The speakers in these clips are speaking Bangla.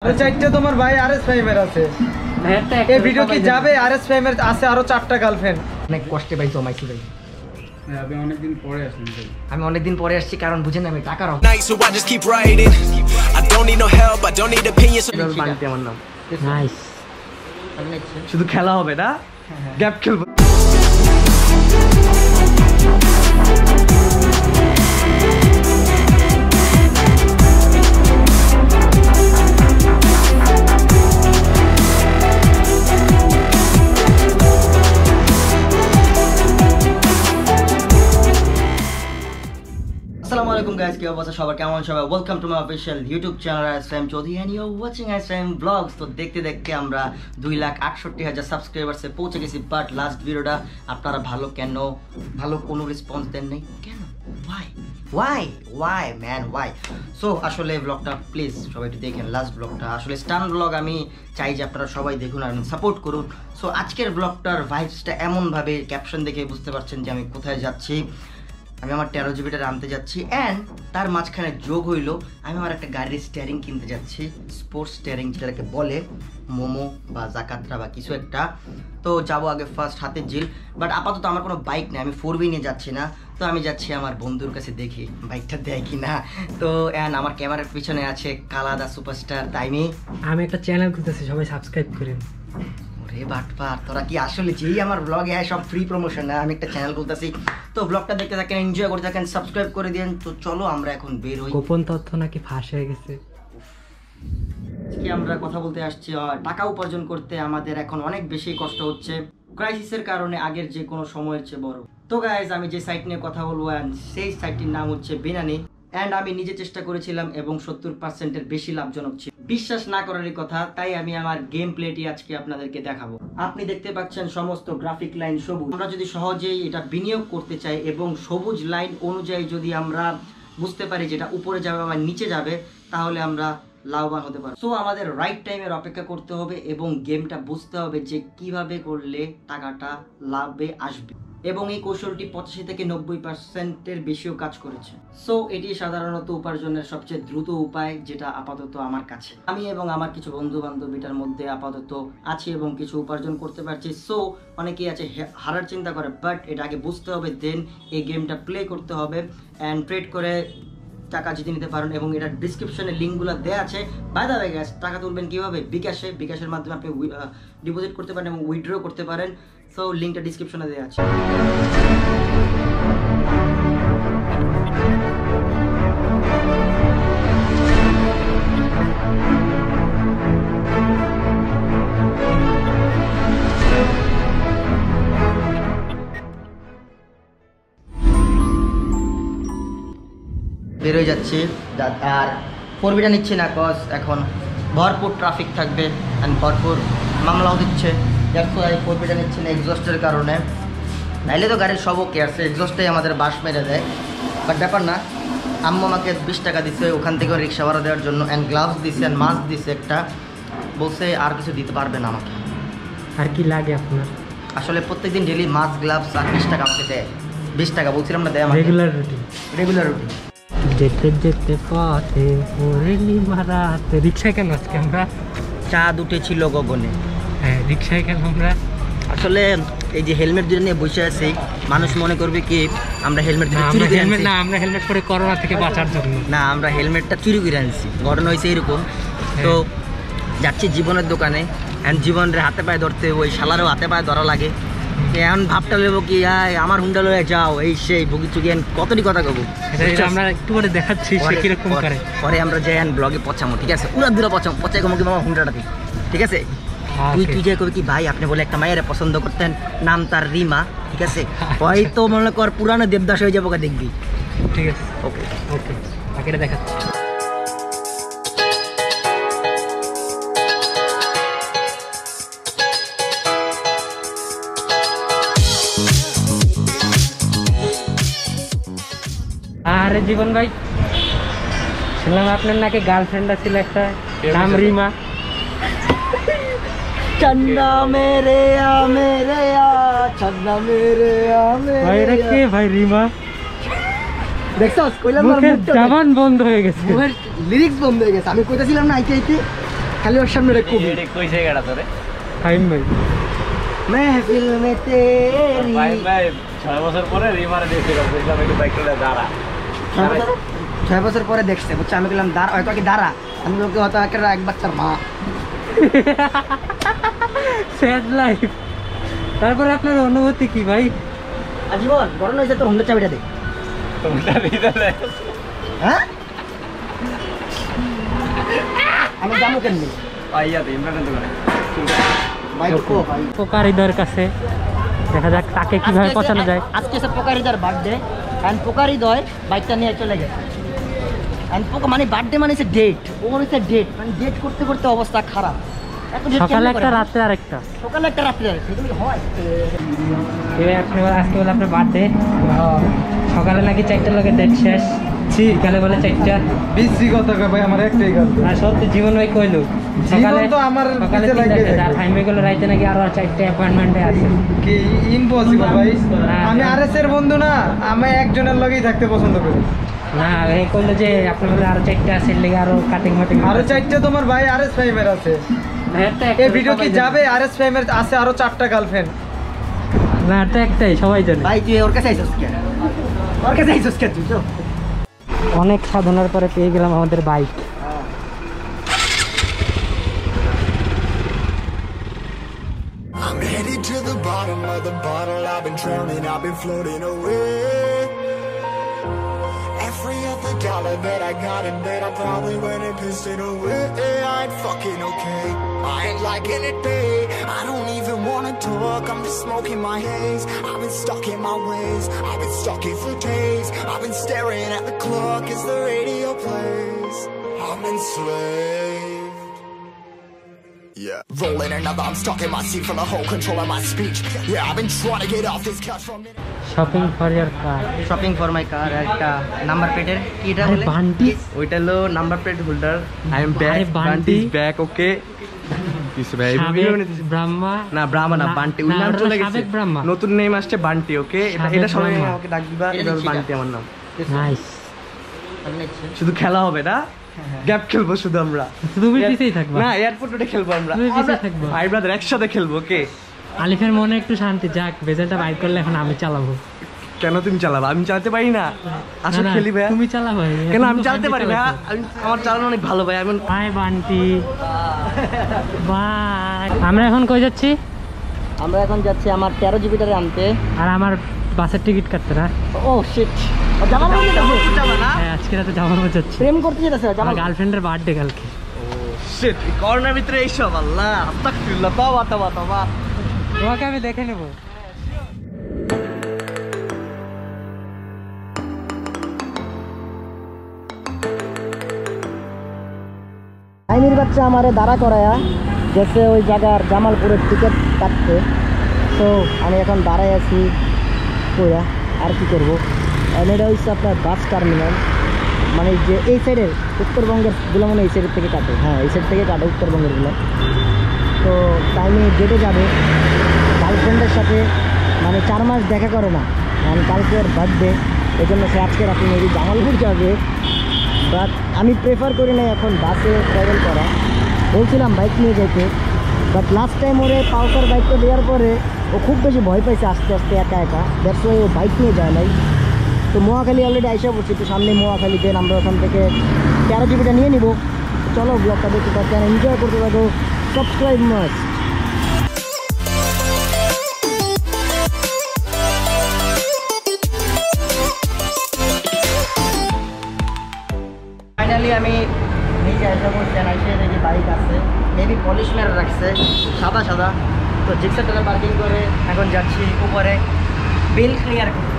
আরে চারটে তোমার ভাই আরএস ফাইমের আছে। এই ভিডিও কি যাবে? আরএস ফাইমের আছে আরো 4টা গার্লফ্রেন্ড। অনেক কষ্টে ভাই জমাইছি ভাই। আমি অনেকদিন পরে আসলাম ভাই। আমি অনেকদিন পরে আসছি কারণ বুঝেন আমি টাকা রাখো। বাড়িতে আমার নাম নাইস। শুধু খেলা হবে না, গ্যাপ খেলবো। Assalamu alaikum guys, কি অবস্থা সবার, কেমন সবাই? Welcome to my official YouTube channel ISM Chowdhury and you are watching ISM vlogs. তো দেখতে দেখতে আমরা 2,68,000 সাবস্ক্রাইবার্সে পৌঁছে গেছি। বাট লাস্ট ভিডিওটা আপনারা ভালো কোনো রেসপন্স দেন নাই কেন? Y man Y? সো আসলে ব্লগটা প্লিজ সবাই একটু দেখেন। লাস্ট ব্লগটা আসলে স্টান ব্লগ, আমি চাই যে আপনারা সবাই দেখুন আর সাপোর্ট করুন। সো আজকের ব্লগটার ভাইবসটা এমনভাবে, ক্যাপশন দেখে বুঝতে পারছেন যে আমি কোথায় যাচ্ছি। আমি আমার 13 জিবিটা আনতে যাচ্ছি অ্যান্ড তার মাঝখানে যোগ হইলো আমি আমার একটা গাড়ির স্টিয়ারিং কিনতে যাচ্ছি, স্পোর্টস স্টিয়ারিং যেটাকে বলে, মোমো বা জাকাত্রা বা কিছু একটা। তো যাবো আগে ফার্স্ট হাতে জিল। বাট আপাতত আমার কোনো বাইক নেই, আমি 4 নিয়ে যাচ্ছি না। তো আমি যাচ্ছি আমার বন্ধুর কাছে, দেখি বাইকটা দেয় কি না। তো অ্যান্ড আমার ক্যামেরার পিছনে আছে কালাদা সুপারস্টার তাইমি। আমি একটা চ্যানেল খুলতেছি, সবাই সাবস্ক্রাইব করেন। রে বাটপার, তোরা কি আসলে যেই আমার ব্লগে সব ফ্রি প্রমোশন না? আমি একটা চ্যানেল খুলতেছি। তো ব্লগটা দেখতে থাকেন, এনজয় করতে থাকেন, সাবস্ক্রাইব করে দিন। তো চলো আমরা এখন বের হই। গোপন তথ্য নাকি ফাঁস হয়ে গেছে। আজকে আমরা কথা বলতে আসছি টাকা উপার্জন করতে আমাদের এখন অনেক বেশি কষ্ট হচ্ছে ক্রাইসিসের কারণে, আগের যে কোনো সময়ের চেয়ে বড়। তো গাইজ আমি যে সাইট নিয়ে কথা বলবো সেই সাইটটির নাম হচ্ছে বিনানি। অ্যান্ড আমি নিজে চেষ্টা করেছিলাম এবং 70%-এর বেশি লাভজনক ছিল। বিশ্বাস না করারই কথা, তাই আমি আমার গেম প্লেটি আজকে আপনাদেরকে দেখাবো। আপনি দেখতে পাচ্ছেন সমস্ত গ্রাফিক লাইন সবুজ। আমরা যদি সহজেই এটা বিনিয়োগ করতে চাই এবং সবুজ লাইন অনুযায়ী যদি আমরা বুঝতে পারি যেটা উপরে যাবে বা নিচে যাবে, তাহলে আমরা লাভবান হতে পারবো। সো আমাদের রাইট টাইমের অপেক্ষা করতে হবে এবং গেমটা বুঝতে হবে যে কিভাবে করলে টাকাটা লাভে আসবে। এবং এই কৌশলটি 85 থেকে 90%-এর বেশিও কাজ করেছে। সো এটি সাধারণত উপার্জনের সবচেয়ে দ্রুত উপায়, যেটা আপাতত আমার কাছে। আমি এবং আমার কিছু বন্ধু বান্ধব এটার মধ্যে আপাতত আছি এবং কিছু উপার্জন করতে পারছি। সো অনেকেই আছে হারার চিন্তা করে, বাট এটা আগে বুঝতে হবে, দেন এই গেমটা প্লে করতে হবে অ্যান্ড ট্রেড করে টাকা জিতে নিতে পারেন। এবং এটার ডিসক্রিপশনে লিঙ্কগুলো দেওয়া আছে। বাই দ্য ওয়ে গাইস, টাকা তুলবেন কীভাবে? বিকাশের মাধ্যমে আপনি ডিপোজিট করতে পারেন এবং উইথড্র করতে পারেন। সো লিঙ্কটা ডিসক্রিপশনে দেওয়া আছে। বেরোয় যাচ্ছি আর 4 নিচ্ছে না, কজ এখন ভরপুর ট্রাফিক থাকবে অ্যান্ড ভরপুর মামলাও দিচ্ছে। যার ফলে 4 নিচ্ছে না এক্সস্টের কারণে। নাইলে তো গাড়ির সব ওকে আছে, এক্সস্টে আমাদের বাস মেরে দেয়। বাট ব্যাপার না, আম্মু আমাকে 20 টাকা দিচ্ছে ওখান থেকেও রিক্সা ভাড়া দেওয়ার জন্য, অ্যান্ড গ্লাভস দিচ্ছে অ্যান্ড মাস্ক দিচ্ছে একটা। বলছে আর কিছু দিতে পারবে না আমাকে। আর কি লাগে আপনার? আসলে প্রত্যেকদিন ডেলি মাস্ক, গ্লাভস আর 20 টাকা আমাকে দেয়। 20 টাকা বলছিলাম না দেয় আমাকে। Regular routine. যেতে যেতে পথে পূর্ণিমা রাতে। রিক্সায় কেন আজকে আমরা? চাঁদ উঠেছিল গগনে। হ্যাঁ, রিক্সায় কেন আমরা? আসলে এই যে হেলমেট দিয়ে নিয়ে বসে আছি, মানুষ মনে করবে কি আমরা হেলমেট না, আমরা হেলমেট পরে করোনা থেকে বাঁচার জন্য না, আমরা হেলমেটটা চুরি করে আনছি। ঘটনা হয়েছে এরকম। তো যাচ্ছি জীবনের দোকানে, অ্যান্ড জীবনের হাতে পায়ে ধরতে, ওই শালারও হাতে পায়ে ধরা লাগে। এখন ভাবটা লেবো কি আমার হুন্ডা লয়ে যাও, এই সেই ভুগি চুগি কতটি কথা কব, আমরা একটু করে দেখাচ্ছি সে কিরকম করে। পরে আমরা যাই ব্লগে পচামো, ঠিক আছে? পুরা দূরে পচাই কমো কি আমার হুন্ডাটা দিই, ঠিক আছে? তুই যাই কবি কি ভাই আপনি বলে একটা মায়ের পছন্দ করতেন, নাম তার রিমা, ঠিক আছে? হয়তো মনে কর পুরানো দেবদাস হয়ে যাবো, দেখবি, ঠিক আছে? ওকে বাকিটা দেখাচ্ছি। আরে জীবন ভাই, শুনলাম আপনার নাকি গার্লফ্রেন্ড ছিল একটা, নাম রিমা। চন্না মেরে চন্না মেরে ভাই রে, কে ভাই রিমা? দেখছস কইলাম জামান বন্ধ হয়ে গেছে, লিরিক্স বন্ধ হয়ে গেছে। আমি কইতাছিলাম না আইতে খালি ওর সামনে রে কবি কইছে গেড়া তোরে ফাইম ভাই महफिल में तेरी ভাই 6 বছর পরে রিমারে দেখছিলাম দেখলাম একটু বাইকটা দাঁড়া 6 বছর পরে দেখছে বুঝছো আমি বললাম দাঁড়া হয়তো কি দাঁড়া আমি লোকে হয়তো এক বাচ্চার মা স্যাড লাইফ। তারপরে আপনার অনুভূতি কি ভাই? আজীবন গরম হয়েছে তোর হোন্ডা চাবিটা দে তোমরা দিদালে হ্যাঁ আমি যাবো কেমনি আইয়া দে ইমরানের দোকানে ভাই কো ভাই পোকারিদের কাছে দেখা যাক তাকে কিভাবে পচানো যায়। আজকে সে পোকারিদার বার্থডে এন্ড পোকারিদয় বাইকটা নিয়ে চলে গেছে এন্ড পোকা মানে বার্থডে মানে হচ্ছে ডেট ও হচ্ছে ডেট মানে ডেট করতে করতে অবস্থা খারাপ এত date সকালে কেমনে একটা করে? রাতে আরেকটা। সকালে একটা রাত্রে আরেকটা এগুলো কি হয় আজকে বলে আপনার বার্থডে, সকালে নাকি 4টার লগে ডেট শেষ, বিকালে বলে 4টা। বিশ্রী কথা কয় ভাই, আমার একটাই গাল। না সত্যি জীবন ভাই কইলো জীবন তো আমার সকালে পিছে লাগিয়ে 3টা, থাকে। আর ফাইমে গেলো রাইতে নাকি আরো 4টা অ্যাপয়েন্টমেন্টে আছে। কি ইম্পসিবল ভাই, হ্যাঁ, আমি হ্যাঁ। আরএস এর বন্ধু না, আমি একজনের লগেই থাকতে পছন্দ করি। না এই কইলো যে আপনার বলে আরো 4টা আছে, লেগে আরো কাটিং মাটিং আরো 4টা তোমার ভাই আরএস ফাইমের আছে। এই ভিডিও কি যাবে? আরএস ফাইমের আছে আরো 4টা গার্লফ্রেন্ড। না এটা একটাই, সবাই জানে। ভাই তুই ওর কাছে আইছস কেন? ওর কাছে আইছস কেন তুই? চল। অনেক সাধনার পরে পেয়ে গেলাম আমাদের bike. I'm headed to the bottom of the bottle. I've been drowning, I've been floating away. Every other dollar that I got in bed, I probably went and pissed it away. I ain't fucking okay, I ain't liking it, babe. I don't even wanna talk, I'm just smoking my haze. I've been stuck in my ways, I've been stuck here for days. I've been staring at the clock as the radio plays. I'm enslaved. Yeah, rolling another, I'm stuck in my seat for the whole control of my speech. Yeah, I've been trying to get off this couch for a minute. Shopping for your car. Shopping for my car একটা নাম্বার প্লেটের কিটা আরে বলে বান্টি, ওইটা হলো number plate holder. I am back, আরে Bunty. Bunty is back, okay. কিছু ভাই ব্রাহ্মা না ব্রাহ্মা না, বান্টি ওই না, নাম ওটা চলে সাবেক গেছে, ব্রাহ্মা। নতুন নেম আসছে বান্টি, ওকে। এটা সাবেক এটা সবাই ব্রাহ্মা। আমাকে ডাক দিবা, এটা হলো বান্টি আমার নাম। নাইস। শুধু খেলা হবে না, গ্যাপ খেলবো শুধু আমরা। তুমি পিছেই থাকবা। না এয়ারপোর্ট ওটা খেলবো আমরা, তুমি পিছিয়ে থাকবা। ভাই ব্রাদার একসাথে খেলবো, ওকে। আলিফের মনে একটু শান্তি, যাক বেজালটা বাইক করলে এখন আমি চালাবো। কেন তুমি চালাবা? আমি চালাতে পারি না। আসো না, না, খেলি ভাইয়া। তুমি চালাবো। কেন আমি চালাতে পারি ভাইয়া? আমার চালানো অনেক ভালো ভাই। আমি বাই বান্টি, বাই। আমরা এখন কই যাচ্ছি? আমরা এখন যাচ্ছি আমার 13 জিবিটারে আনতে। আর আমার বাসের টিকিট কাটতে না। ও শিট, জামাল বলে যাচ্ছে হ্যাঁ আজকে রাতে যাওয়ার যাচ্ছি। প্রেম করতে যেতেছে আমার জামাল। গার্লফ্রেন্ডের বার্থডে কালকে। শিট, করোনার ভিতরে এইসব, আল্লাহ আস্তাগফিরুল্লাহ, তওবা তওবা তওবা। তোমাকে আমি দেখে নেবো। আইনির বাচ্চা আমারে দাঁড়া করায়া গেছে ওই জায়গার জামালপুরের টিকিট কাটতে। তো আমি এখন দাঁড়াই আছি কইয়া, আর কি করবো। এটা হচ্ছে আপনার বাস টার্মিনাল, মানে যে এই সাইডের উত্তরবঙ্গের গুলো মানে এই সাইডের থেকে কাটে। হ্যাঁ এই সাইড থেকে কাটে উত্তরবঙ্গের গুলো। তো টাইমে যেতে যাবে গার্লফ্রেন্ডের সাথে, মানে 4 মাস দেখা করে না, কারণ কালকে ওর বার্থডে, এই জন্য সে আজকে রাতে মেবি জামালপুর যাবে। বাট আমি প্রেফার করি না এখন বাসে ট্রাভেল করা, বলছিলাম বাইক নিয়ে যেতে। বাট লাস্ট টাইম ওরে পালসার বাইকটা দেওয়ার পরে ও খুব বেশি ভয় পাইছে আস্তে আস্তে একা একা, দ্যাটস ওয়াই ও বাইক নিয়ে যায় নাই। তো মহাখালী অলরেডি আইসা পড়ছি, তো সামনে মহাখালীতে আমরা ওখান থেকে 13 জিবিটা নিয়ে নিব। চলো ব্লগটা দেখতে থাকেন, এনজয় করতে থাকো, সাবস্ক্রাইব মাস্ট। ফাইনালি আমি নিজে আইসা পড়ছি, আইসে দেখি বাইক আছে, মেবি পলিশ মেরে রাখছে সাদা সাদা। তো জিক্সারটা পার্কিং করে এখন যাচ্ছি উপরে বিল ক্লিয়ার করতে।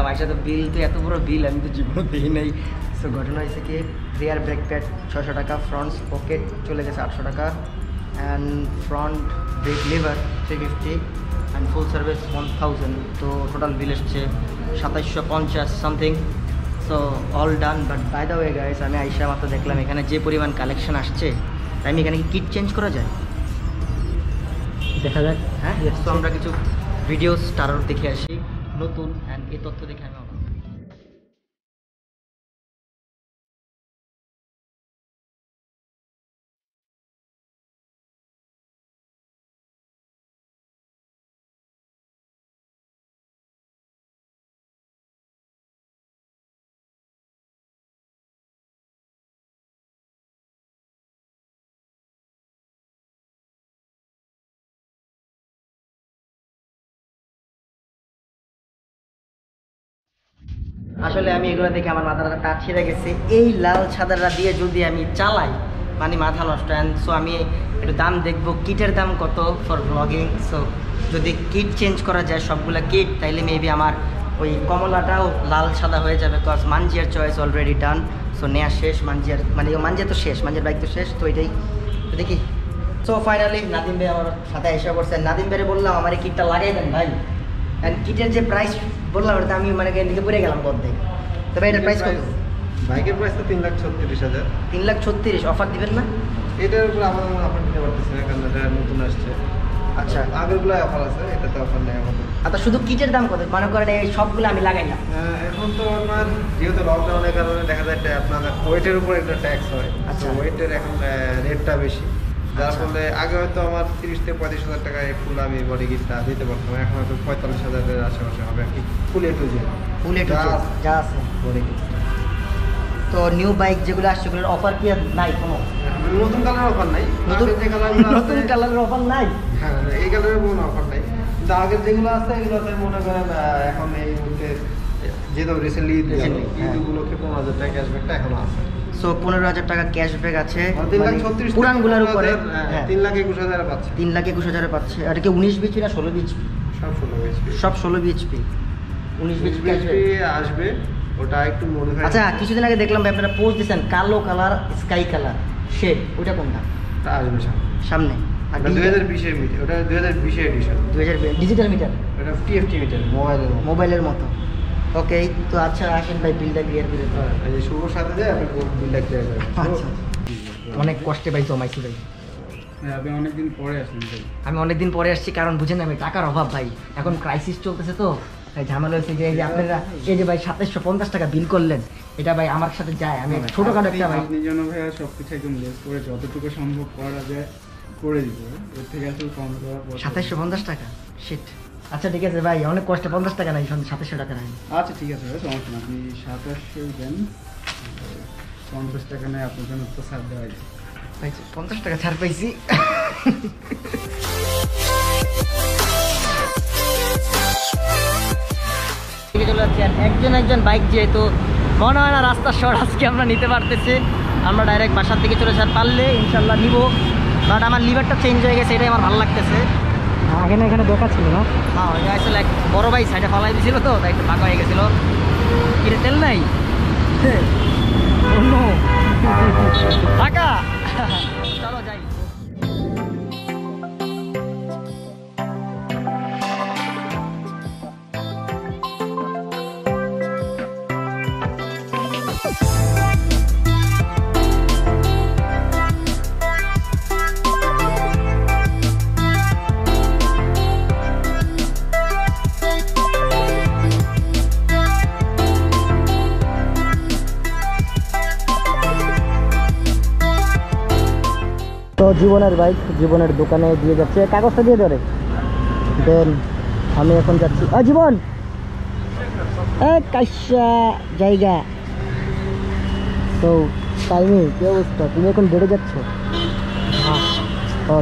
আমার সাথে বিল তো এত বড় বিল আমি তো জীবনে দিই নাই। সো ঘটনা হয়েছে কি, রিয়ার ব্রেক প্যাড 600 টাকা, ফ্রন্ট পকেট চলে গেছে 800 টাকা, and front brake lever 350, and full service 1000। তো টোটাল বিল এসছে 2750 something. So all done. But by the way guys, আমি আইসা মাত্র দেখলাম এখানে যে পরিমাণ কালেকশন আসছে, তাই আমি এখানে কি কিট চেঞ্জ করা যায়? দেখা যাক। হ্যাঁ, তো আমরা কিছু ভিডিও স্টার দেখে আসি নতুন, অ্যান্ড এই তথ্য দেখে আমি অবাক। আসলে আমি এগুলো দেখে আমার মাথাটা তার ছিঁড়ে গেছে। এই লাল সাদাটা দিয়ে যদি আমি চালাই মানে মাথা নষ্ট। অ্যান্ড সো আমি একটু দাম দেখবো, কিটের দাম কত ফর ব্লগিং। সো যদি কিট চেঞ্জ করা যায় সবগুলো কিট, তাইলে মেবি আমার ওই কমলাটাও লাল সাদা হয়ে যাবে। বিকজ মানজিয়ার চয়েস অলরেডি ডান। সো নেওয়া শেষ মানজিয়ার, মানে মানজিয়া তো শেষ, মানজিয়ার বাইক তো শেষ। তো এটাই তো দেখি। সো ফাইনালি নাদিম ভাই আমার সাথে এসে পড়ছে। নাদিম ভাইরে বললাম আমার এই কিটটা লাগাই দেন ভাই। অ্যান্ড কিটের যে প্রাইস বললাম ওটা আমি মানে এদিকে পড়ে গেলাম অর্ধেক। তবে এটার প্রাইস কত? বাইকের প্রাইস তো 3,36,000। 3,36,000 অফার দিবেন না? এটার উপর আমার অফার দিতে পারতেছি না, কারণ এটা নতুন আসছে। আচ্ছা, আগেরগুলো অফার আছে, এটাতে অফার নেই আমাদের। আচ্ছা, শুধু কিটের দাম কত? মনে করেন এই সবগুলো আমি লাগাইলাম। এখন তো আপনার যেহেতু লকডাউনের কারণে দেখা যায় আপনার ওয়েটের উপর একটা ট্যাক্স হয়। আচ্ছা। ওয়েটের এখন রেটটা বেশি, যার আচ্ছা। ফলে আগে হয়তো আমার 30 থেকে 35,000 টাকায় ফুল আমি বডি কিটটা দিতে পারতাম, এখন হয়তো 45,000-এর আশেপাশে হবে আর কি, ফুল এ to Z. Full A to Z যা আছে বডি কিট। তো নিউ বাইক যেগুলো আসছে ওগুলোর অফার কি আর নাই কোনো? নতুন কালার অফার নাই, নতুন আগের যে কালারগুলো আছে নতুন কালারের অফার নাই? হ্যাঁ, এই কালারের কোনো অফার নাই, কিন্তু আগের যেগুলো আছে এগুলোতে মনে করেন এখন এই মুহূর্তে যেহেতু রিসেন্টলি ঈদ উপলক্ষে 15,000 টাকা ক্যাশব্যাকটা এখনো আছে। সো 15,000 টাকা ক্যাশব্যাক আছে 3,36,000 পুরানগুলোর উপরে। হ্যাঁ, 3,21,000 পাচ্ছে। 3,21,000 পাচ্ছে। আর কি 19 বিএইচপি না 16 বিএইচপি? সব 16 বিএইচপি। সব 16 বিএইচপি। 19 বিএইচপি আসবে, ওটা একটু মডিফাই। আচ্ছা, কিছুদিন আগে দেখলাম ভাই আপনারা পোস্ট দিয়েছেন কালো কালার স্কাই কালার শেড, ওইটা কোনটা? ওটা আসবে সামনে। আর ওটা 2020-এর মিটার, ওটা 2020-এর এডিশন। 2020 ডিজিটাল মিটার, ওটা টিএফটি মিটার, মোবাইলের মতো। ওকে, তো আচ্ছা আসেন ভাই বিলটা ক্লিয়ার করে দিন। এই যে শুভর সাথে যায় আপনি বিলটা ক্লিয়ার করেন। আচ্ছা, অনেক কষ্টে ভাই জমাইছি ভাই। আপনি অনেকদিন পরে আসলেন ভাই। আমি অনেকদিন পরে আসছি, কারণ বুঝেন আমি টাকার অভাব ভাই, এখন ক্রাইসিস চলতেছে। তো তাই ঝামেলা হয়েছে যে এই যে আপনারা এই যে ভাই 2750 টাকা বিল করলেন, এটা ভাই আমার সাথে যায়। আমি ছোটখাটো একটা ভাই আপনি জন্য ভাই সবকিছু একদম লেস করে যতটুকু সম্ভব করা যায় করে দিব, এর থেকে আসলে কম করা 2750 টাকা। শিট। আচ্ছা ঠিক আছে ভাই, অনেক কষ্টে 50 টাকা নাই, 2700 টাকা নাই। আচ্ছা ঠিক আছে ভাই, সমস্যা না, আপনি 2700 দেন, 50 টাকা নেই আপনার জন্য তো ছাড় দেওয়া যায়। ভাই 50 টাকা ছাড় পাইছি। চলে যাচ্ছি। আর একজন বাইক যেহেতু মনে হয় না রাস্তার শর্ট আজকে আমরা নিতে পারতেছি, আমরা ডাইরেক্ট বাসার দিকে চলে যাওয়ার পারলে ইনশাল্লাহ নিব। বাট আমার লিভারটা চেঞ্জ হয়ে গেছে, এটাই আমার ভালো লাগতেছে। আগে না এখানে দোকান ছিল না? হ্যাঁ, এটা আসলে এক বড় ভাই সাইডে ফালাই দিয়েছিল, তো তাই একটু ফাঁকা হয়ে গেছিল। কিরে তেল নাই? টাকা। চলো যাই। তো জীবনের বাইক জীবনের দোকানে দিয়ে যাচ্ছে, কাগজটা দিয়ে ধরে দেন। আমি এখন যাচ্ছি। জীবন কাইসা জায়গা। তো টাইমে কি অবস্থা? তুমি এখন বেড়ে যাচ্ছ?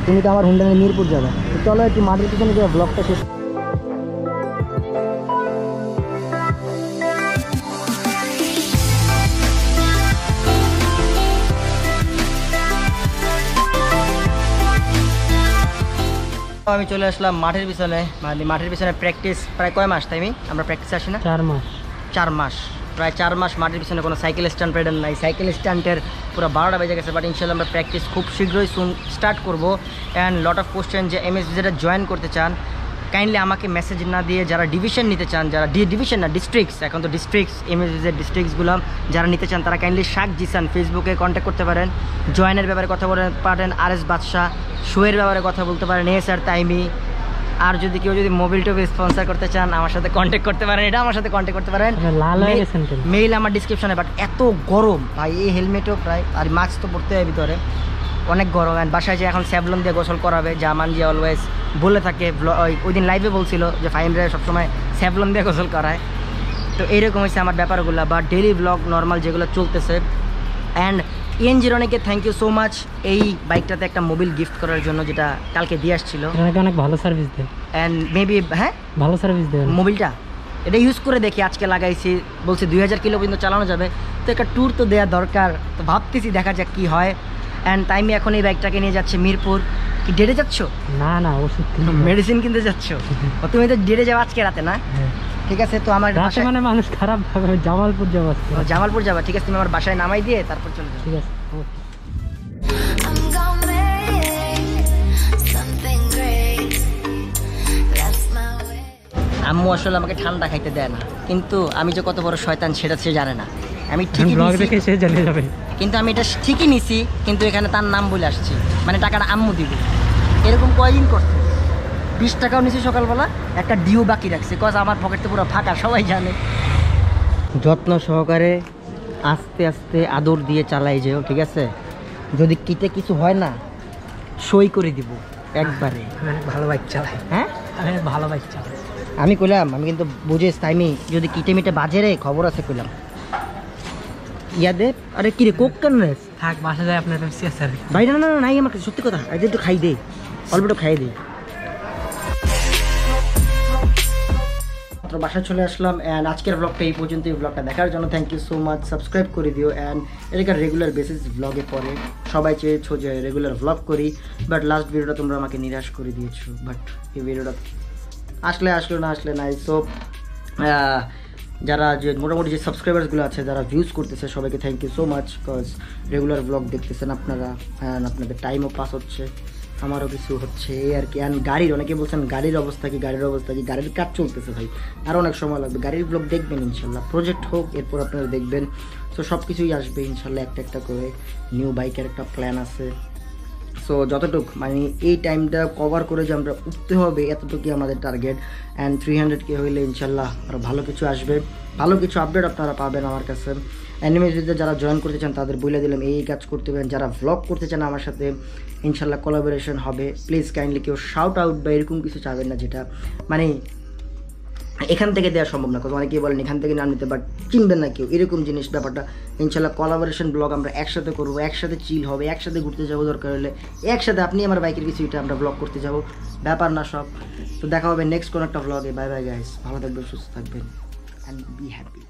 তুমি তো আমার হুন্ডা মিরপুর যাবে। চলো একটু মাঠের পিছনে গিয়ে ব্লগটা শেষ। আমি চলে আসলাম মাঠের পিছনে, মানে মাঠের পিছনে প্র্যাকটিস প্রায় কয় মাস? তাই আমরা প্র্যাকটিসে আসি না? 4 মাস। 4 মাস, প্রায় 4 মাস মাঠের পিছনে কোনো সাইকেল স্ট্যান্ড প্যাডেল নাই। সাইকেল স্ট্যান্ডের পুরো 12টা বেজে গেছে। বাট ইনশাল্লাহ আমরা প্র্যাকটিস খুব শীঘ্রই স্টার্ট করবো। অ্যান্ড লট অফ কোশ্চেন যে এমএসবি যেটা জয়েন করতে চান, কাইন্ডলি আমাকে মেসেজ না দিয়ে যারা ডিভিশন নিতে চান, যারা ডিভিশন না ডিস্ট্রিক্টস, এখন তো ডিস্ট্রিক্টস এমএসএসের ডিস্ট্রিক্টসগুলো যারা নিতে চান তারা কাইন্ডলি শাক জিসান ফেসবুকে কন্ট্যাক্ট করতে পারেন। জয়েনের ব্যাপারে কথা বলতে পারেন, RS বাদশা, শোয়ের ব্যাপারে কথা বলতে পারেন, ASR তাইমি। আর যদি কেউ যদি মোবিল টোবিল স্পন্সর করতে চান আমার সাথে কন্ট্যাক্ট করতে পারেন, এটা আমার সাথে কন্ট্যাক্ট করতে পারেন। লাল হয়ে গেছেন কেন? মেইল আমার ডিসক্রিপশনে। বাট এত গরম ভাই, এই হেলমেটও প্রায়, আর মাস্ক তো পরতে হয় ভিতরে, অনেক গরম। অ্যান্ড বাসায় যে এখন স্যাভলন দিয়ে গোসল করাবে, জামান যে অলওয়েজ বলে থাকে, ওই দিন লাইভে বলছিল যে ফাইমরা সবসময় স্যাভলন দিয়ে গোসল করায়। তো এইরকম হয়েছে আমার ব্যাপারগুলো, বা ডেইলি ব্লগ নর্মাল যেগুলো চলতেছে। And EN-Zironic thank you so much এই বাইকটাতে একটা মোবিল গিফট করার জন্য, যেটা কালকে দিয়ে আসছিল। অনেক ভালো সার্ভিস দেয়, অ্যান্ড মেবি হ্যাঁ ভালো সার্ভিস দেয় মোবিলটা। এটা ইউজ করে দেখি, আজকে লাগাইছি, বলছে 2000 কিলো পর্যন্ত চালানো যাবে। তো একটা ট্যুর তো দেওয়া দরকার, তো ভাবতেছি দেখা যাক কী হয়। অ্যান্ড তাই আমি এখন এই বাইকটাকে নিয়ে যাচ্ছে মিরপুর। কি ডেটে যাচ্ছ? না ওষুধ মেডিসিন কিনতে যাচ্ছ? তুমি তো ডেটে যাবো আজকে রাতে না? ঠিক আছে, তো আমার বাসায় মানে মানুষ খারাপ ভাবে জামালপুর যাবো। জামালপুর যাবা, ঠিক আছে, তুমি আমার বাসায় নামাই দিয়ে তারপর চলে যাও। ঠিক আছে। I'm gonna make something great. That's my way. আম্মু আসলে আমাকে ঠান্ডা খাইতে দেয় না, কিন্তু আমি যে কত বড় শয়তান সেটা সে জানে না। আমি ঠিকই ব্লগ নিছি, দেখে সে জানে যাবে, কিন্তু আমি এটা ঠিকই নিছি, কিন্তু এখানে তার নাম বলে আসছি, মানে টাকাটা আম্মু দিবে। এরকম কয়দিন করছে, 20 টাকাও নিছি সকালবেলা, একটা ডিউ বাকি রাখছি, কজ আমার পকেট তো পুরো ফাঁকা, সবাই জানে। যত্ন সহকারে আস্তে আস্তে আদর দিয়ে চালাই যেও, ঠিক আছে? যদি কিতে কিছু হয় না সই করে দিব একবারে। ভালো বাইক চালাই। হ্যাঁ ভালো বাইক চালাই। আমি কইলাম, আমি কিন্তু বুঝেছ টাইমি যদি কিটে মিটে বাজে রে খবর আছে কইলাম। ইয়াদে আরে কি রে কোক কেন রে? থাক বাসা যায় আপনার পেপসি আছে। ভাই না নাই আমার কাছে, সত্যি কথা, আজ একটু খাই দে, অল্প একটু খাই দে। বাসায় চলে আসলাম। অ্যান্ড আজকের ব্লগটা এই পর্যন্ত। এই ব্লগটা দেখার জন্য thank you so much. Subscribe করে দিও। অ্যান্ড এটাকে রেগুলার বেসিস ব্লগে পরে সবাই চেয়েছো যে রেগুলার ব্লগ করি, বাট লাস্ট ভিডিওটা তোমরা আমাকে নিরাশ করে দিয়েছো। বাট এই ভিডিওটা আসলো না আসলে নাই। সো যারা যে মোটামুটি যে সাবস্ক্রাইবার্সগুলো আছে, যারা ভিউজ করতেছে, সবাইকে thank you so much, because regular vlog দেখতেছেন আপনারা, অ্যান্ড আপনাদের টাইমও পাস হচ্ছে, আমারও কিছু হচ্ছে এই আর কি। অ্যান্ড গাড়ির, অনেকে বলছেন গাড়ির অবস্থা কি, গাড়ির কাজ চলতেছে ভাই, আর অনেক সময় লাগবে। গাড়ির ব্লগ দেখবেন ইনশাল্লাহ, প্রজেক্ট হোক এরপর আপনারা দেখবেন। সো সব কিছুই আসবে ইনশাল্লাহ, একটা করে নিউ বাইকের একটা প্ল্যান আছে। সো যতটুকু মানে এই টাইমটা কভার করে যে আমরা উঠতে হবে, এতটুকুই আমাদের টার্গেট। অ্যান্ড 300K হইলে ইনশাল্লাহ আরও ভালো কিছু আসবে, ভালো কিছু আপডেট আপনারা পাবেন আমার কাছে। অ্যানিমেশনে যারা জয়েন করতে চান তাদের বলে দিলাম এই কাজ করতে পারেন। যারা ভ্লগ করতে চান আমার সাথে ইনশাল্লাহ কোলাবোরেশন হবে। প্লিজ কাইন্ডলি কেউ শাউট আউট বা এরকম কিছু চাবেন না, যেটা মানে এখান থেকে দেওয়া সম্ভব না। কারণ অনেকেই বলেন এখান থেকে নাম নিতে, বাট চিনবেন না কেউ, এরকম জিনিস ব্যাপারটা। ইনশাল্লাহ কোলাবোরেশন ব্লগ আমরা একসাথে করবো, একসাথে চিল হবে, একসাথে ঘুরতে যাবো, দরকার হলে একসাথে আপনি আমার বাইকের কিছু এটা আমরা ব্লগ করতে যাবো, ব্যাপার না সব। তো দেখা হবে নেক্সট কোনো একটা ব্লগে। বাই বাই গাইস, ভালো থাকবেন, সুস্থ থাকবেন, অ্যান্ড বি হ্যাপি।